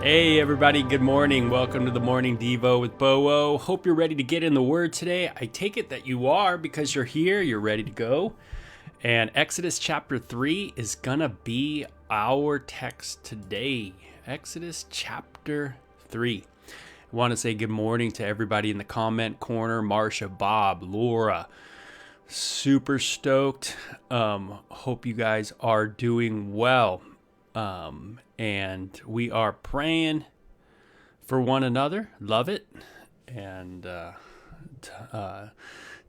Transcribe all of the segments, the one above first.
Hey everybody, good morning. Welcome to the Morning Devo with Bo. Hope you're ready to get in the Word today. I take it that you are because you're here, you're ready to go. And Exodus chapter 3 is gonna be our text today. Exodus chapter 3. I want to say good morning to everybody in the comment corner. Marsha, Bob, Laura. Super stoked. Hope you guys are doing well. And we are praying for one another. Love it. And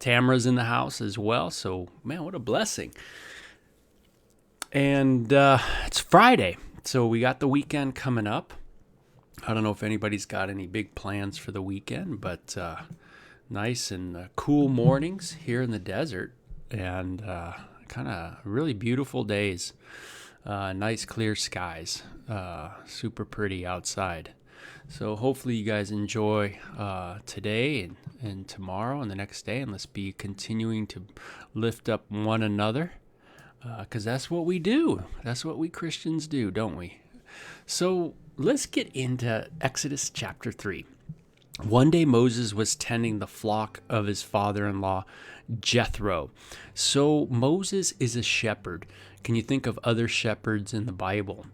Tamara's in the house as well. So, man, what a blessing. And it's Friday. So we got the weekend coming up. I don't know if anybody's got any big plans for the weekend, but nice and cool mornings here in the desert. And kind of really beautiful days. Nice clear skies, super pretty outside. So hopefully you guys enjoy today and tomorrow and the next day, and let's be continuing to lift up one another, because that's what we do. That's what we Christians do, don't we? So let's get into Exodus chapter 3. One day Moses was tending the flock of his father-in-law, Jethro. So Moses is a shepherd. Can you think of other shepherds in the Bible?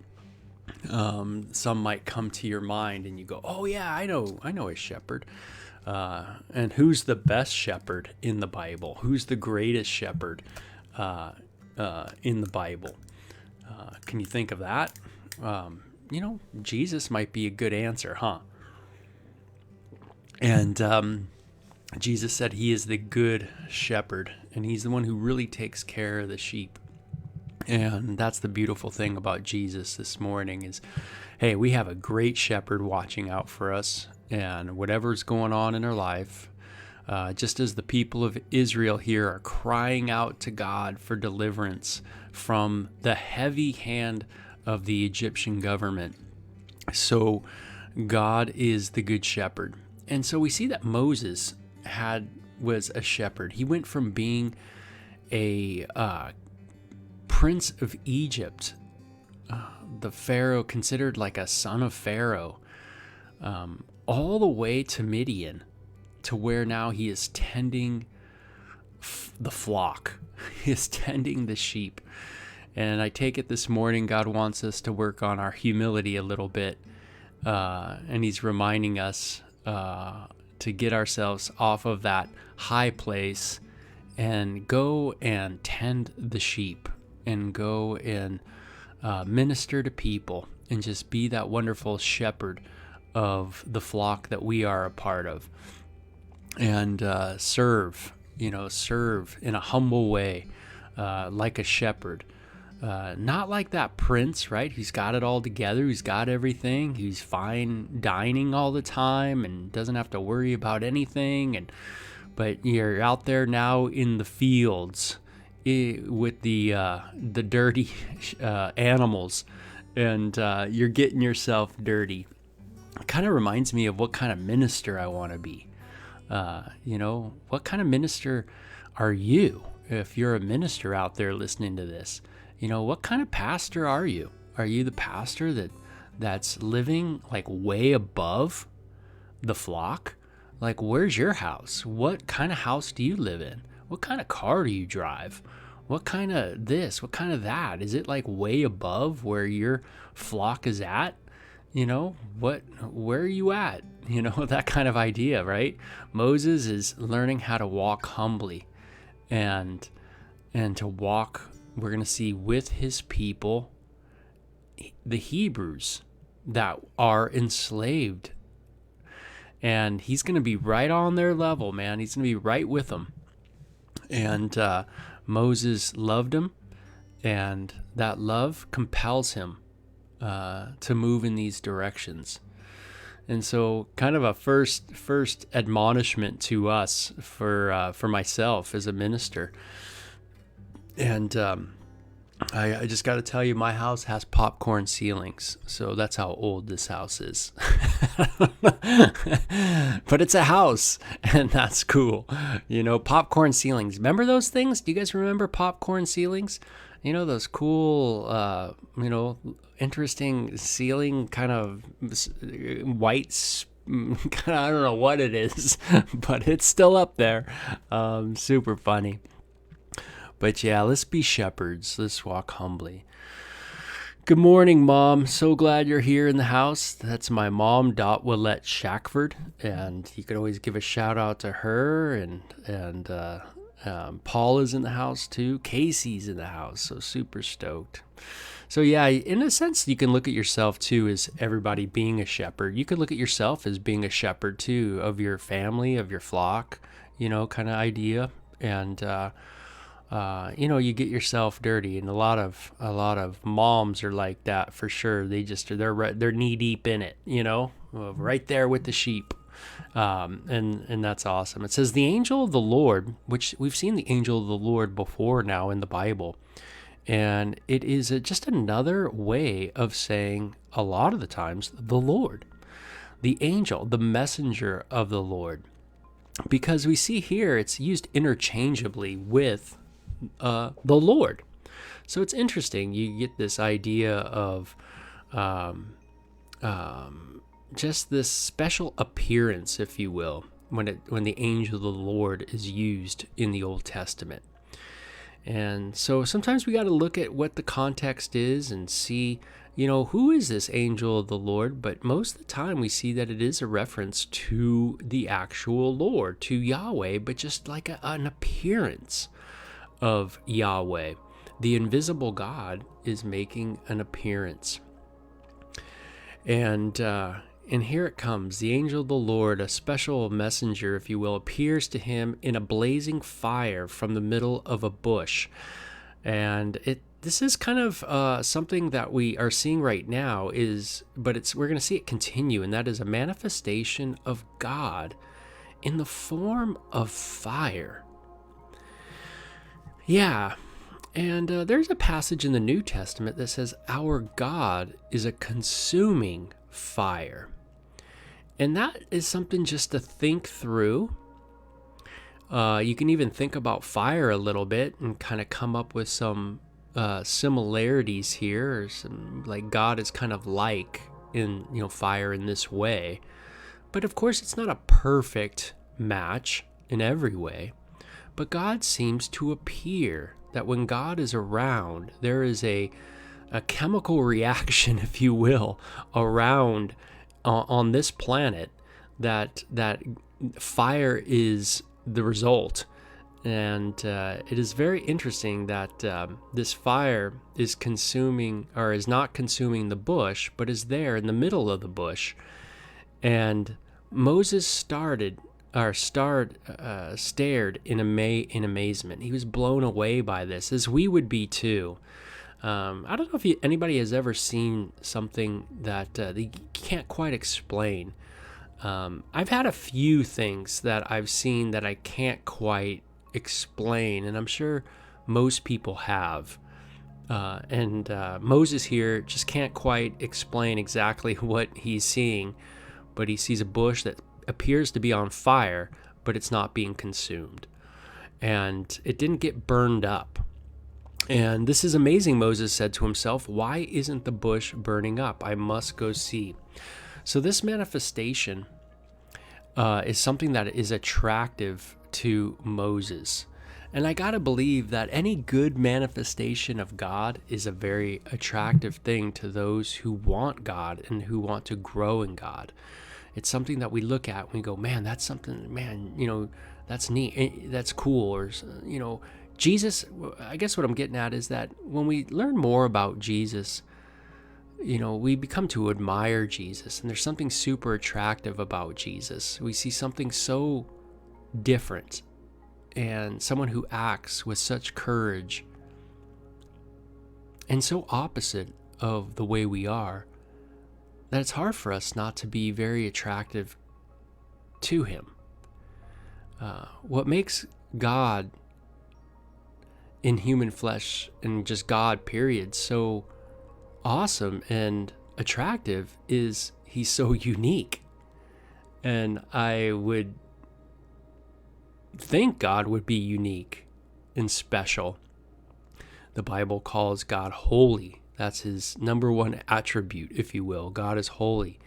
Some might come to your mind and you go, oh yeah, I know a shepherd. And who's the best shepherd in the Bible? Who's the greatest shepherd in the Bible? Can you think of that? Jesus might be a good answer, huh? And Jesus said he is the good shepherd, and he's the one who really takes care of the sheep. And that's the beautiful thing about Jesus this morning is, hey, we have a great shepherd watching out for us, and whatever's going on in our life, just as the people of Israel here are crying out to God for deliverance from the heavy hand of the Egyptian government, so God is the good shepherd. And so we see that Moses was a shepherd. He went from being a prince of Egypt, the Pharaoh, considered like a son of Pharaoh, all the way to Midian, to where now he is tending the flock. He is tending the sheep. And I take it this morning God wants us to work on our humility a little bit, and he's reminding us to get ourselves off of that high place and go and tend the sheep and go and minister to people and just be that wonderful shepherd of the flock that we are a part of, and serve in a humble way, like a shepherd. Not like that prince, right? He's got it all together. He's got everything. He's fine dining all the time and doesn't have to worry about anything. But you're out there now in the fields with the dirty animals, and you're getting yourself dirty. It kind of reminds me of what kind of minister I want to be. What kind of minister are you? If you're a minister out there listening to this, what kind of pastor are you? Are you the pastor that's living like way above the flock? Like, where's your house? What kind of house do you live in? What kind of car do you drive? What kind of this? What kind of that? Is it like way above where your flock is at? Where are you at? That kind of idea, right? Moses is learning how to walk humbly and to walk, we're going to see, with his people, the Hebrews that are enslaved. And he's going to be right on their level, man. He's going to be right with them. And Moses loved him, and that love compels him to move in these directions. And so kind of a first admonishment to us for myself as a minister. And I just got to tell you, my house has popcorn ceilings, so that's how old this house is. But it's a house, and that's cool. Popcorn ceilings. Remember those things? Do you guys remember popcorn ceilings? Those cool, interesting ceiling kind of white. I don't know what it is, but it's still up there. Super funny. But yeah, let's be shepherds. Let's walk humbly. Good morning, Mom. So glad you're here in the house. That's my mom, Willette Shackford, and you could always give a shout out to her. And Paul is in the house too. Casey's in the house, so super stoked. So yeah, in a sense, you can look at yourself too as everybody being a shepherd. You could look at yourself as being a shepherd too of your family, of your flock, kind of idea. And you get yourself dirty, and a lot of moms are like that for sure. They're knee deep in it, right there with the sheep, and that's awesome. It says the angel of the Lord, which we've seen the angel of the Lord before now in the Bible, and it is just another way of saying a lot of the times the Lord, the angel, the messenger of the Lord, because we see here it's used interchangeably with the Lord. So it's interesting. You get this idea of just this special appearance, if you will, when the angel of the Lord is used in the Old Testament. And so sometimes we got to look at what the context is and see, who is this angel of the Lord? But most of the time we see that it is a reference to the actual Lord, to Yahweh, but just like an appearance of Yahweh. The invisible God is making an appearance. And here it comes. The angel of the Lord, a special messenger, if you will, appears to him in a blazing fire from the middle of a bush. And this is kind of something that we are seeing right now, we're going to see it continue, and that is a manifestation of God in the form of fire. Yeah, and there's a passage in the New Testament that says our God is a consuming fire. And that is something just to think through. You can even think about fire a little bit and kind of come up with some similarities here, or some, like God is kind of like in fire in this way. But of course, it's not a perfect match in every way. But God seems to appear that when God is around, there is a chemical reaction, if you will, around on this planet that fire is the result. And it is very interesting that this fire is consuming, or is not consuming the bush, but is there in the middle of the bush. And Moses stared in amazement. He was blown away by this, as we would be too. I don't know if anybody has ever seen something that they can't quite explain. I've had a few things that I've seen that I can't quite explain, and I'm sure most people have. And Moses here just can't quite explain exactly what he's seeing, but he sees a bush that appears to be on fire, but it's not being consumed. And it didn't get burned up. And this is amazing, Moses said to himself. Why isn't the bush burning up? I must go see. So this manifestation is something that is attractive to Moses. And I gotta believe that any good manifestation of God is a very attractive thing to those who want God and who want to grow in God. It's something that we look at and we go, man, that's something, man, that's neat, that's cool. Or, Jesus, I guess what I'm getting at is that when we learn more about Jesus, we become to admire Jesus. And there's something super attractive about Jesus. We see something so different, and someone who acts with such courage, and so opposite of the way we are, that it's hard for us not to be very attractive to him. What makes God in human flesh and just God, period, so awesome and attractive is he's so unique. And I would think God would be unique and special. The Bible calls God holy. That's his number one attribute, if you will. God is holy.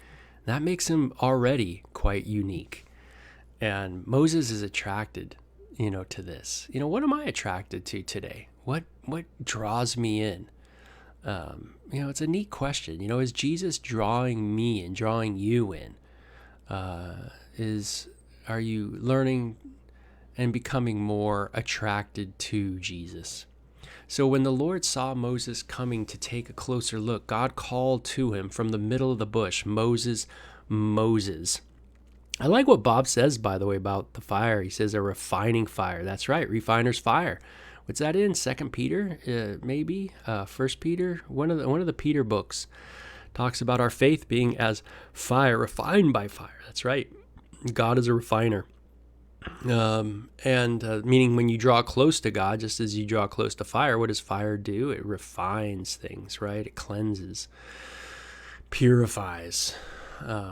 That makes him already quite unique. And Moses is attracted, to this. What am I attracted to today? What draws me in? It's a neat question. Is Jesus drawing me and drawing you in? Are you learning and becoming more attracted to Jesus? So when the Lord saw Moses coming to take a closer look, God called to him from the middle of the bush, "Moses, Moses." I like what Bob says, by the way, about the fire. He says a refining fire. That's right, refiner's fire. What's that in? 2 Peter, maybe? 1 Peter? One of the Peter books talks about our faith being as fire, refined by fire. That's right. God is a refiner. Meaning when you draw close to God, just as you draw close to fire, what does fire do? It refines things, right? It cleanses, purifies,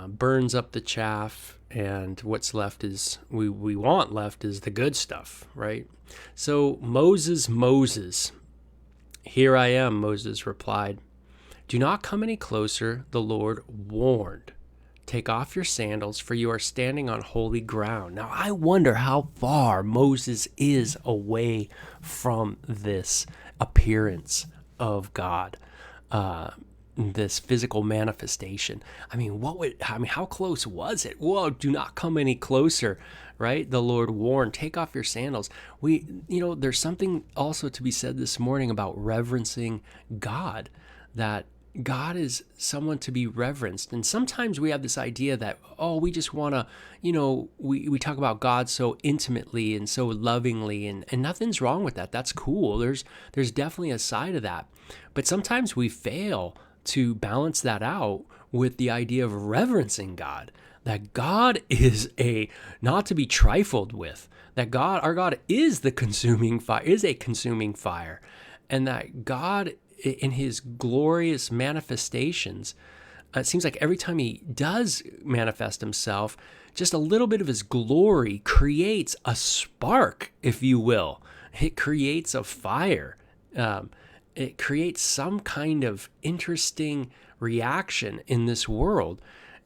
burns up the chaff, and what's left is, we want left is the good stuff, right? So Moses, "Here I am," Moses replied. "Do not come any closer," the Lord warned. "Take off your sandals, for you are standing on holy ground." Now, I wonder how far Moses is away from this appearance of God, this physical manifestation. How close was it? Whoa, do not come any closer, right? The Lord warned, take off your sandals. There's something also to be said this morning about reverencing God, that God is someone to be reverenced. And sometimes we have this idea that, we just want to, we talk about God so intimately and so lovingly, and nothing's wrong with that. That's cool. There's definitely a side of that. But sometimes we fail to balance that out with the idea of reverencing God, that God is not to be trifled with, that our God is a consuming fire, and that God, in his glorious manifestations, it seems like every time he does manifest himself, just a little bit of his glory creates a spark, if you will. It creates a fire. It creates some kind of interesting reaction in this world.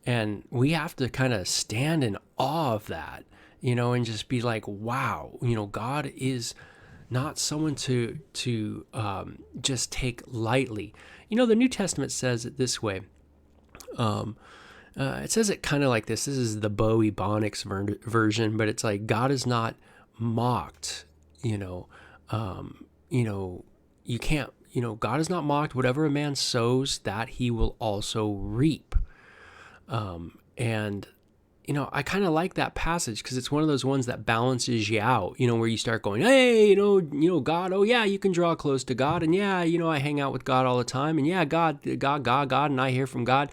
And we have to kind of stand in awe of that, and just be like, wow, God is not someone to just take lightly. The New Testament says it this way. It says it kind of like this. This is the Bo Ebonics version, but it's like, God is not mocked. You can't. God is not mocked. Whatever a man sows, that he will also reap. I kind of like that passage because it's one of those ones that balances you out, where you start going, hey, God, oh yeah, you can draw close to God. And yeah, I hang out with God all the time. And yeah, God, and I hear from God,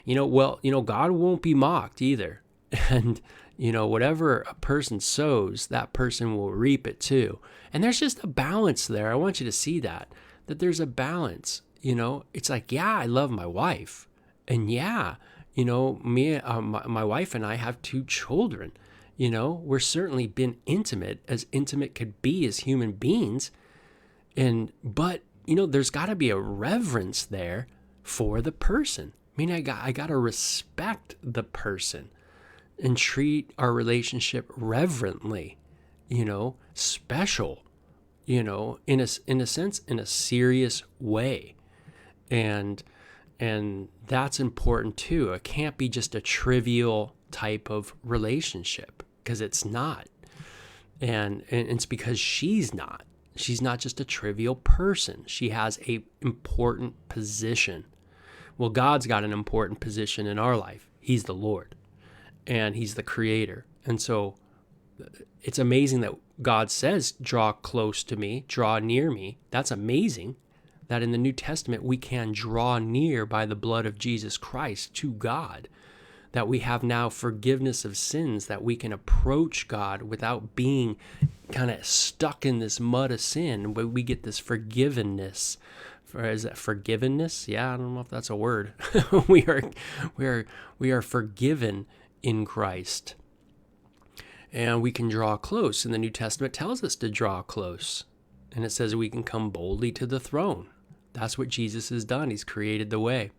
God won't be mocked either. And, whatever a person sows, that person will reap it too. And there's just a balance there. I want you to see that there's a balance, it's like, yeah, I love my wife. And yeah, my wife and I have 2 children. We're certainly been as intimate could be as human beings. But there's got to be a reverence there for the person. I got to respect the person and treat our relationship reverently, special, in a sense, in a serious way. And that's important too. It can't be just a trivial type of relationship, because it's not. And it's because she's not just a trivial person. She has a important position. Well, God's got an important position in our life. He's the Lord, and he's the creator. And so it's amazing that God says, draw close to me, draw near me. That's amazing that in the New Testament we can draw near by the blood of Jesus Christ to God. that we have now forgiveness of sins, that we can approach God without being kind of stuck in this mud of sin, but we get this forgivenness. Is that forgivenness? Yeah, I don't know if that's a word. we are forgiven in Christ. And we can draw close. And the New Testament tells us to draw close. And it says we can come boldly to the throne. That's what Jesus has done. He's created the way.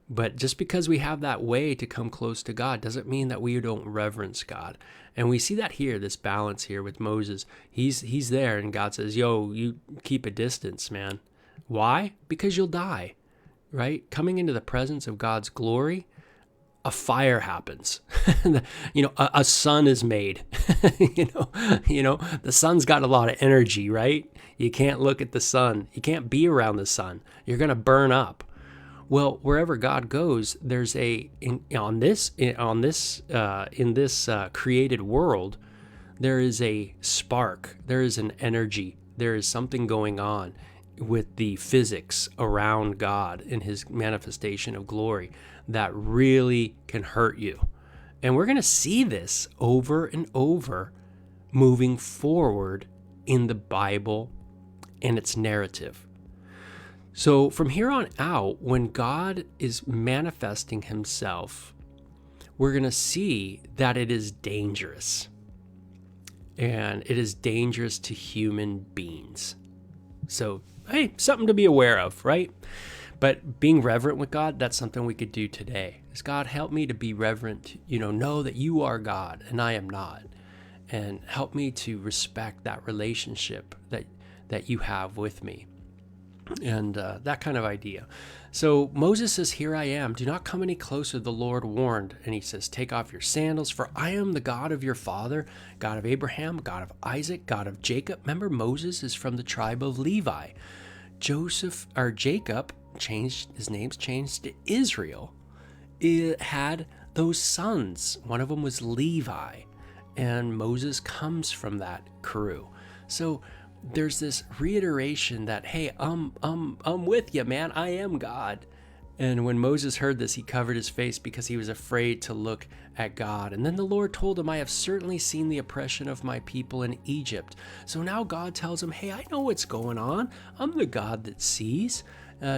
But just because we have that way to come close to God doesn't mean that we don't reverence God. And we see that here, this balance here with Moses. He's there, and God says, yo, you keep a distance, man. Why? Because you'll die, right? Coming into the presence of God's glory, a fire happens. A sun is made. The sun's got a lot of energy, right? You can't look at the sun. You can't be around the sun. You're going to burn up. Well, wherever God goes, there's in this created world, there is a spark. There is an energy. There is something going on with the physics around God in his manifestation of glory that really can hurt you. And we're going to see this over and over moving forward in the Bible and its narrative. So from here on out, when God is manifesting himself, we're going to see that it is dangerous. And it is dangerous to human beings. So, hey, something to be aware of, right? But being reverent with God, that's something we could do today. Is God, help me to be reverent, know that you are God and I am not. And help me to respect that relationship that you have with me. And that kind of idea. So Moses says, here I am. Do not come any closer, the Lord warned. And he says, take off your sandals, for I am the God of your father, God of Abraham, God of Isaac, God of Jacob. Remember, Moses is from the tribe of Levi. Jacob his name's changed to Israel. It had those sons. One of them was Levi. And Moses comes from that crew. So there's this reiteration that, hey, I'm with you, man. I am God. And when Moses heard this, he covered his face because he was afraid to look at God. And then the Lord told him, I have certainly seen the oppression of my people in Egypt. So now God tells him, hey, I know what's going on. I'm the God that sees.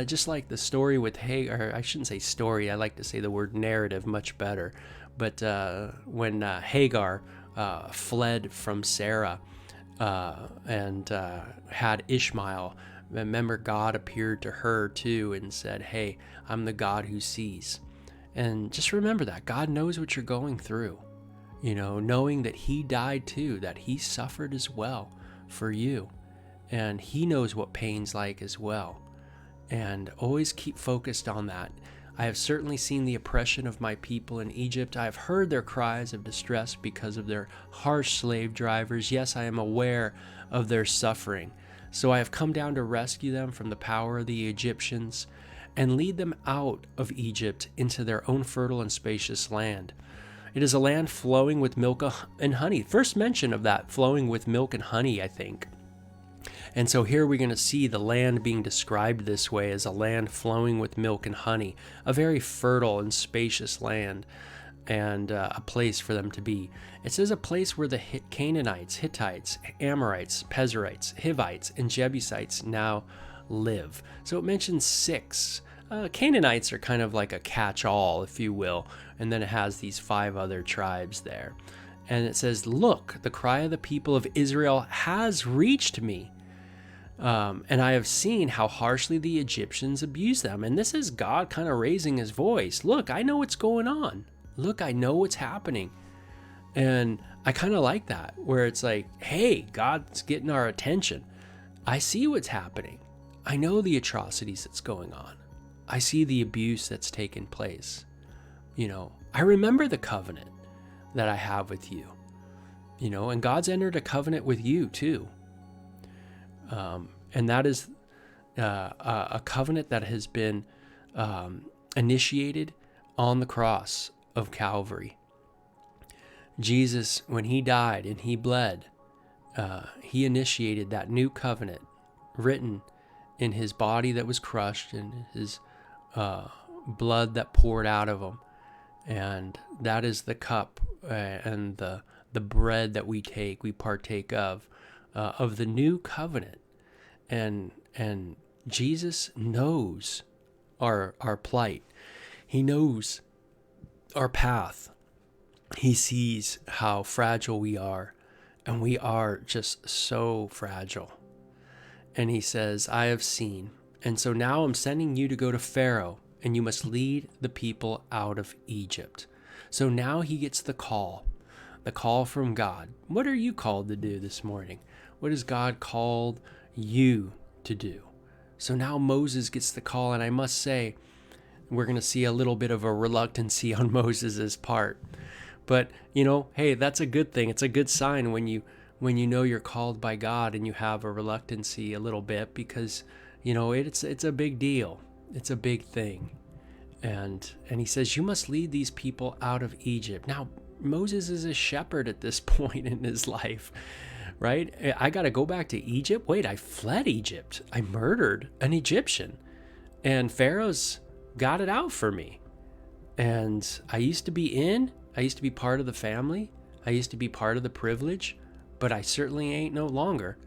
Just like the story with Hagar, I shouldn't say story. I like to say the word narrative much better. But when Hagar fled from Sarah, and had Ishmael, remember God appeared to her too and said, hey, I'm the God who sees. And just remember that God knows what you're going through, knowing that he died too, that he suffered as well for you, and he knows what pain's like as well. And always keep focused on that. I have certainly seen the oppression of my people in Egypt. I have heard their cries of distress because of their harsh slave drivers. Yes, I am aware of their suffering. So I have come down to rescue them from the power of the Egyptians and lead them out of Egypt into their own fertile and spacious land. It is a land flowing with milk and honey. First mention of that, flowing with milk and honey, I think. And so here we're going to see the land being described this way as a land flowing with milk and honey, a very fertile and spacious land, and a place for them to be. It says a place where the Canaanites, Hittites, Amorites, Pezerites, Hivites, and Jebusites now live. So it mentions 6. Canaanites are kind of like a catch-all, if you will, and then it has these 5 other tribes there. And it says, look, the cry of the people of Israel has reached me. And I have seen how harshly the Egyptians abuse them. And this is God kind of raising his voice. Look, I know what's going on. Look, I know what's happening. And I kind of like that, where it's like, hey, God's getting our attention. I see what's happening. I know the atrocities that's going on. I see the abuse that's taken place. I remember the covenant that I have with you. And God's entered a covenant with you too. And that is a covenant that has been initiated on the cross of Calvary. Jesus, when he died and he bled, he initiated that new covenant written in his body that was crushed and his blood that poured out of him. And that is the cup and the bread that we partake of the new covenant. And Jesus knows our plight. He knows our path. He sees how fragile we are, and we are just so fragile. And he says, I have seen, and so now I'm sending you to go to Pharaoh, and you must lead the people out of Egypt. So now he gets the call from God. What are you called to do this morning? What has God called you to do? So now Moses gets the call, and I must say, we're going to see a little bit of a reluctancy on Moses's part. But, hey, that's a good thing. It's a good sign when you know you're called by God and you have a reluctancy a little bit, because, it's a big deal. It's a big thing. And he says, you must lead these people out of Egypt. Now, Moses is a shepherd at this point in his life, right? I got to go back to Egypt? Wait, I fled Egypt. I murdered an Egyptian. And Pharaoh's got it out for me. And I used to be part of the family. I used to be part of the privilege, but I certainly ain't no longer.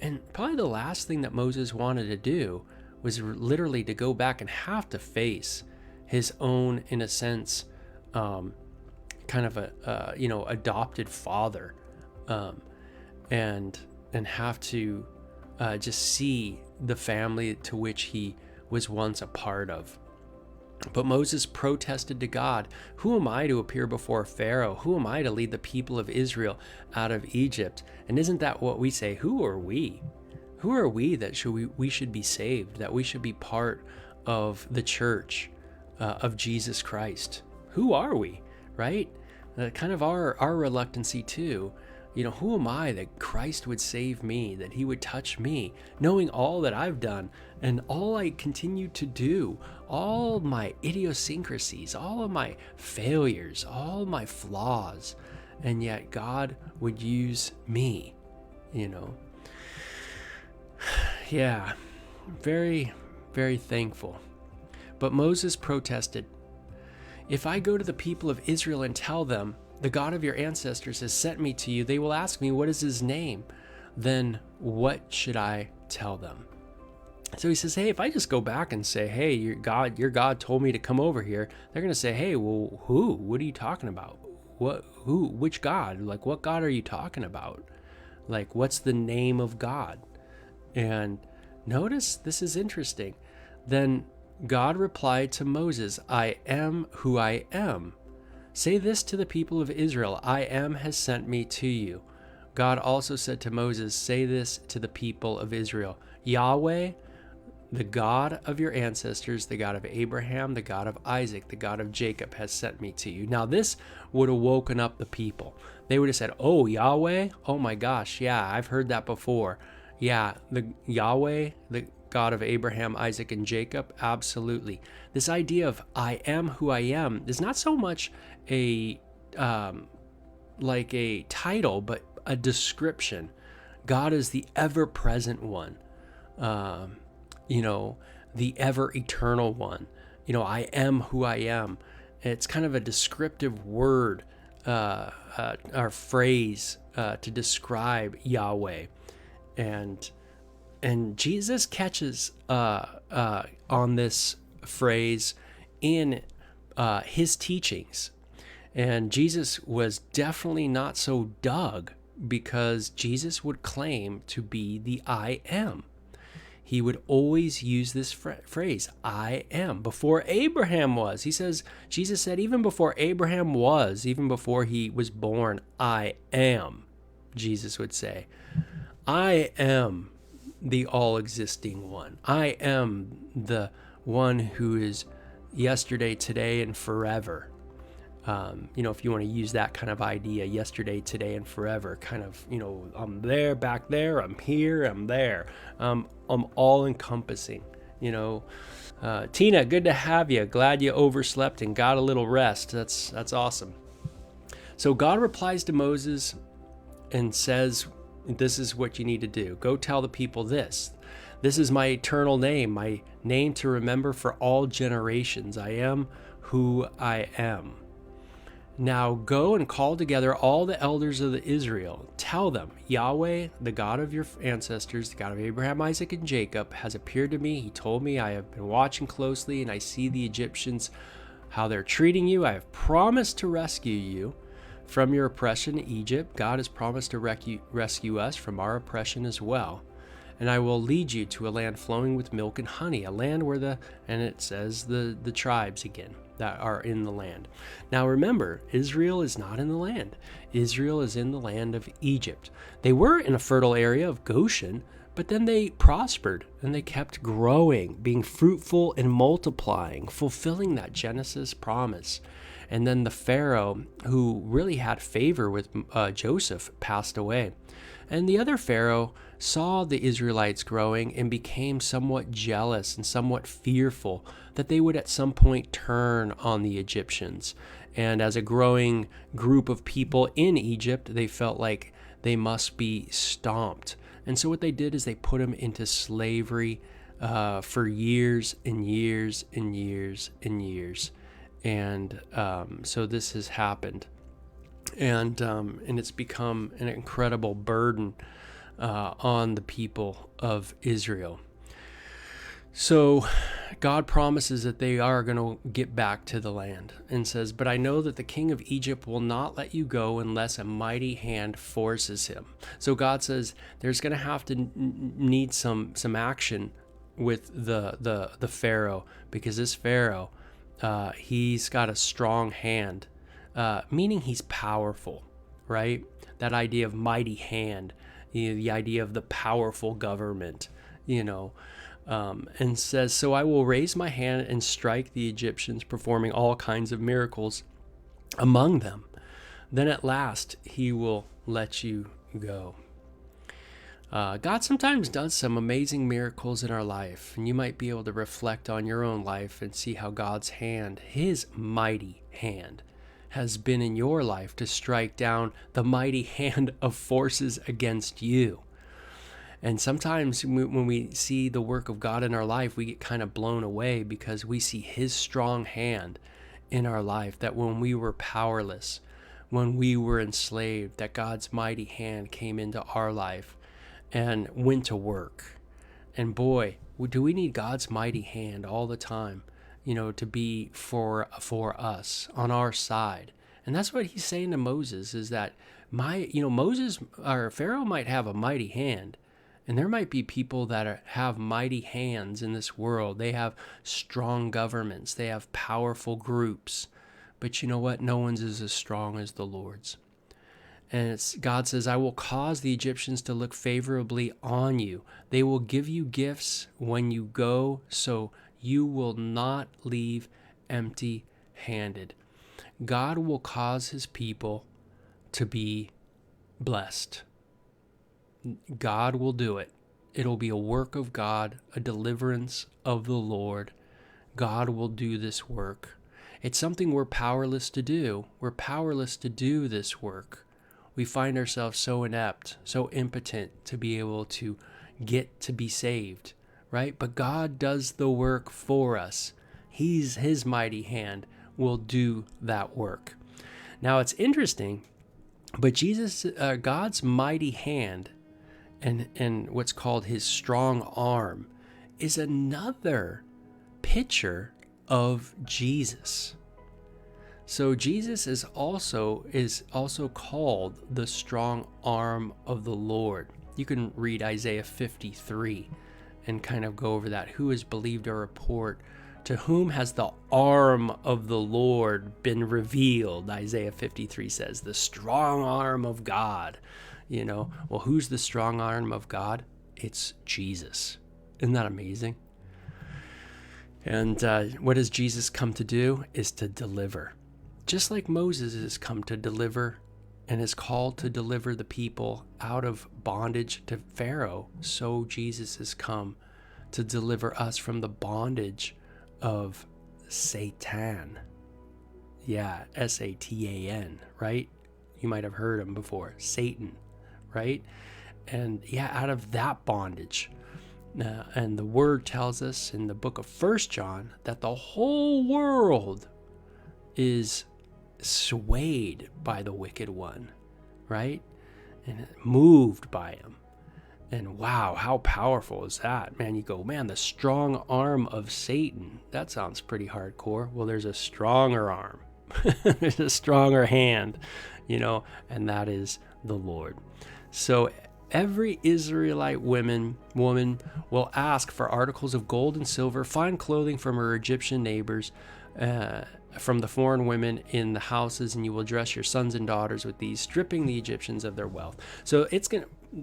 And probably the last thing that Moses wanted to do was literally to go back and have to face his own, in a sense, kind of a adopted father, and have to just see the family to which he was once a part of. But Moses protested to God, who am I to appear before Pharaoh? Who am I to lead the people of Israel out of Egypt? And isn't that what we say? Who are we? Who are we that we should be saved, that we should be part of the church of Jesus Christ? Who are we, right? Kind of our reluctancy too. Who am I that Christ would save me, that he would touch me, knowing all that I've done and all I continue to do, all my idiosyncrasies, all of my failures, all my flaws, and yet God would use me, Yeah, very, very thankful. But Moses protested, if I go to the people of Israel and tell them, the God of your ancestors has sent me to you, they will ask me, what is his name? Then what should I tell them? So he says, hey, if I just go back and say, hey, your God told me to come over here, they're going to say, hey, well, who? What are you talking about? Who? Which God? Like, what God are you talking about? Like, what's the name of God? And notice, this is interesting. Then God replied to Moses, I am who I am. Say this to the people of Israel, I am has sent me to you. God also said to Moses, say this to the people of Israel, Yahweh, the God of your ancestors, the God of Abraham, the God of Isaac, the God of Jacob has sent me to you. Now this would have woken up the people. They would have said, oh, Yahweh? Oh my gosh, yeah, I've heard that before. Yeah, the Yahweh, the God of Abraham, Isaac, and Jacob, absolutely. This idea of I am who I am is not so much like a title, but a description. God is the ever-present one, the ever-eternal one. I am who I am. It's kind of a descriptive word or phrase to describe Yahweh. And Jesus catches on this phrase in his teachings. And Jesus was definitely not so dug, because Jesus would claim to be the I am. He would always use this phrase, I am. Before Abraham was, Jesus said, even before Abraham was, even before he was born, I am, Jesus would say. I am the all-existing one. I am the one who is yesterday, today, and forever. If you want to use that kind of idea, yesterday, today, and forever, kind of, I'm there, back there, I'm here, I'm there. I'm all-encompassing, Tina, good to have you. Glad you overslept and got a little rest. That's awesome. So God replies to Moses and says, this is what you need to do. Go tell the people this. This is my eternal name, my name to remember for all generations. I am who I am. Now go and call together all the elders of Israel. Tell them, Yahweh, the God of your ancestors, the God of Abraham, Isaac, and Jacob, has appeared to me. He told me, I have been watching closely, and I see the Egyptians, how they're treating you. I have promised to rescue you from your oppression in Egypt. God has promised to rescue us from our oppression as well. And I will lead you to a land flowing with milk and honey, a land where and it says the tribes again that are in the land. Now remember, Israel is not in the land. Israel is in the land of Egypt. They were in a fertile area of Goshen, but then they prospered and they kept growing, being fruitful and multiplying, fulfilling that Genesis promise. And then the Pharaoh, who really had favor with Joseph, passed away. And the other Pharaoh saw the Israelites growing and became somewhat jealous and somewhat fearful that they would at some point turn on the Egyptians. And as a growing group of people in Egypt, they felt like they must be stomped. And so what they did is they put them into slavery for years and years and years and years. And so this has happened. And it's become an incredible burden on the people of Israel. So God promises that they are going to get back to the land and says, but I know that the king of Egypt will not let you go unless a mighty hand forces him. So God says there's going to have to need some action with the Pharaoh, because this Pharaoh, he's got a strong hand, meaning he's powerful, right? That idea of mighty hand, the idea of the powerful government, and says, so I will raise my hand and strike the Egyptians, performing all kinds of miracles among them. Then at last he will let you go. God sometimes does some amazing miracles in our life, and you might be able to reflect on your own life and see how God's hand, his mighty hand, has been in your life to strike down the mighty hand of forces against you. And sometimes when we see the work of God in our life, we get kind of blown away because we see his strong hand in our life, that when we were powerless, when we were enslaved, that God's mighty hand came into our life and went to work. And boy, do we need God's mighty hand all the time, to be for us, on our side. And that's what he's saying to Moses, is that Moses or Pharaoh might have a mighty hand, and there might be people that have mighty hands in this world. They have strong governments. They have powerful groups. But you know what? No one's is as strong as the Lord's. And God says, I will cause the Egyptians to look favorably on you. They will give you gifts when you go, so you will not leave empty-handed. God will cause his people to be blessed. God will do it. It'll be a work of God, a deliverance of the Lord. God will do this work. It's something we're powerless to do. We're powerless to do this work. We find ourselves so inept, so impotent to be able to get to be saved, right? But God does the work for us. His mighty hand will do that work. Now it's interesting, but God's mighty hand and what's called his strong arm is another picture of Jesus. So Jesus is also called the strong arm of the Lord. You can read Isaiah 53 and kind of go over that. Who has believed our report? To whom has the arm of the Lord been revealed? Isaiah 53 says, the strong arm of God. Well, who's the strong arm of God? It's Jesus. Isn't that amazing? And what does Jesus come to do? Is to deliver. Just like Moses has come to deliver and is called to deliver the people out of bondage to Pharaoh, so Jesus has come to deliver us from the bondage of Satan. Yeah, Satan, right? You might have heard him before. Satan, right? And yeah, out of that bondage. And the word tells us in the book of 1 John that the whole world is swayed by the wicked one, right? And moved by him. And wow, how powerful is that? Man, you go, man, the strong arm of Satan. That sounds pretty hardcore. Well, there's a stronger arm. There's a stronger hand, and that is the Lord. So every Israelite woman will ask for articles of gold and silver, fine clothing from her Egyptian neighbors, from the foreign women in the houses, and you will dress your sons and daughters with these, stripping the Egyptians of their wealth. So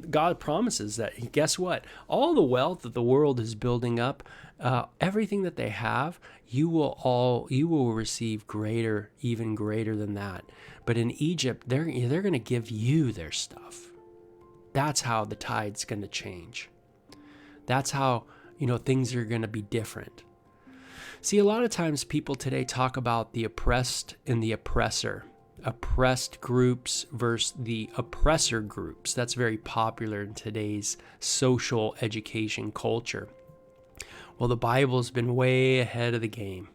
God promises that, guess what? All the wealth that the world is building up, everything that they have, you will receive even greater than that. But in Egypt, they're going to give you their stuff. That's how the tide's going to change. That's how, things are going to be different. See, a lot of times people today talk about the oppressed and the oppressor. Oppressed groups versus the oppressor groups. That's very popular in today's social education culture. Well, the Bible's been way ahead of the game.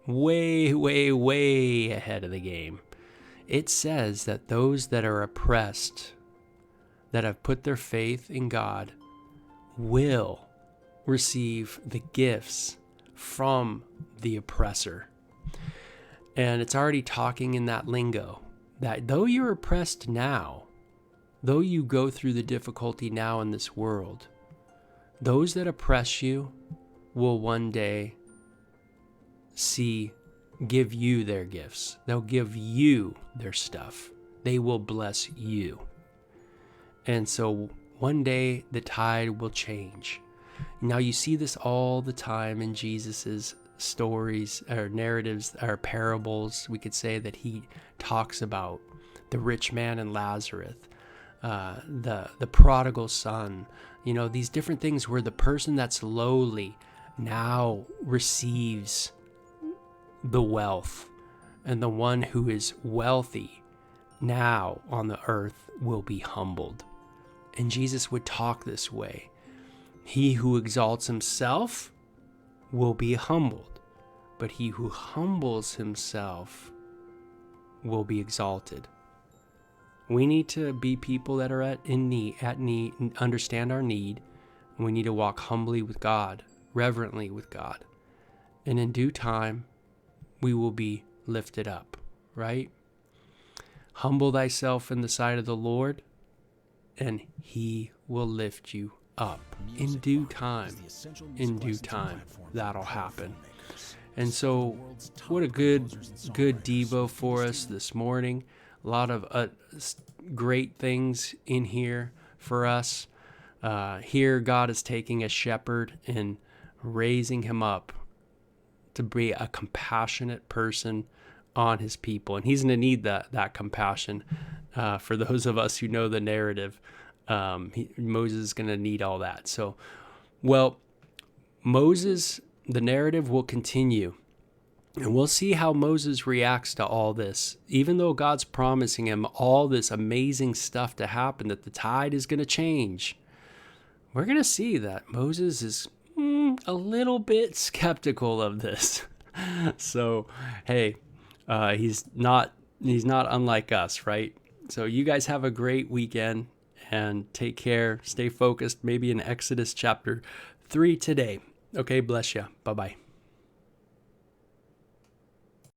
Way, way, way ahead of the game. It says that those that are oppressed, that have put their faith in God, will receive the gifts from the oppressor. And it's already talking in that lingo that though you're oppressed now, though you go through the difficulty now in this world, those that oppress you will one day give you their gifts. They'll give you their stuff. They will bless you. And so one day the tide will change. Now you see this all the time in Jesus's stories or narratives or parables. We could say that he talks about the rich man and Lazarus, the prodigal son, these different things where the person that's lowly now receives the wealth, and the one who is wealthy now on the earth will be humbled. And Jesus would talk this way. He who exalts himself will be humbled, but he who humbles himself will be exalted. We need to be people that are at need, understand our need, and we need to walk humbly with God, reverently with God. And in due time, we will be lifted up, right? Humble thyself in the sight of the Lord, and he will lift you up. In due time, that'll happen. And so what a good Devo for us this morning. A lot of great things in here for us. Here God is taking a shepherd and raising him up to be a compassionate person on his people. And he's going to need that compassion. For those of us who know the narrative, Moses is going to need all that. So, Moses, the narrative will continue. And we'll see how Moses reacts to all this. Even though God's promising him all this amazing stuff to happen, that the tide is going to change, we're going to see that Moses is a little bit skeptical of this. So, hey, he's not unlike us, right? So you guys have a great weekend and take care. Stay focused, maybe in Exodus chapter 3 today. Okay, bless you. Bye-bye.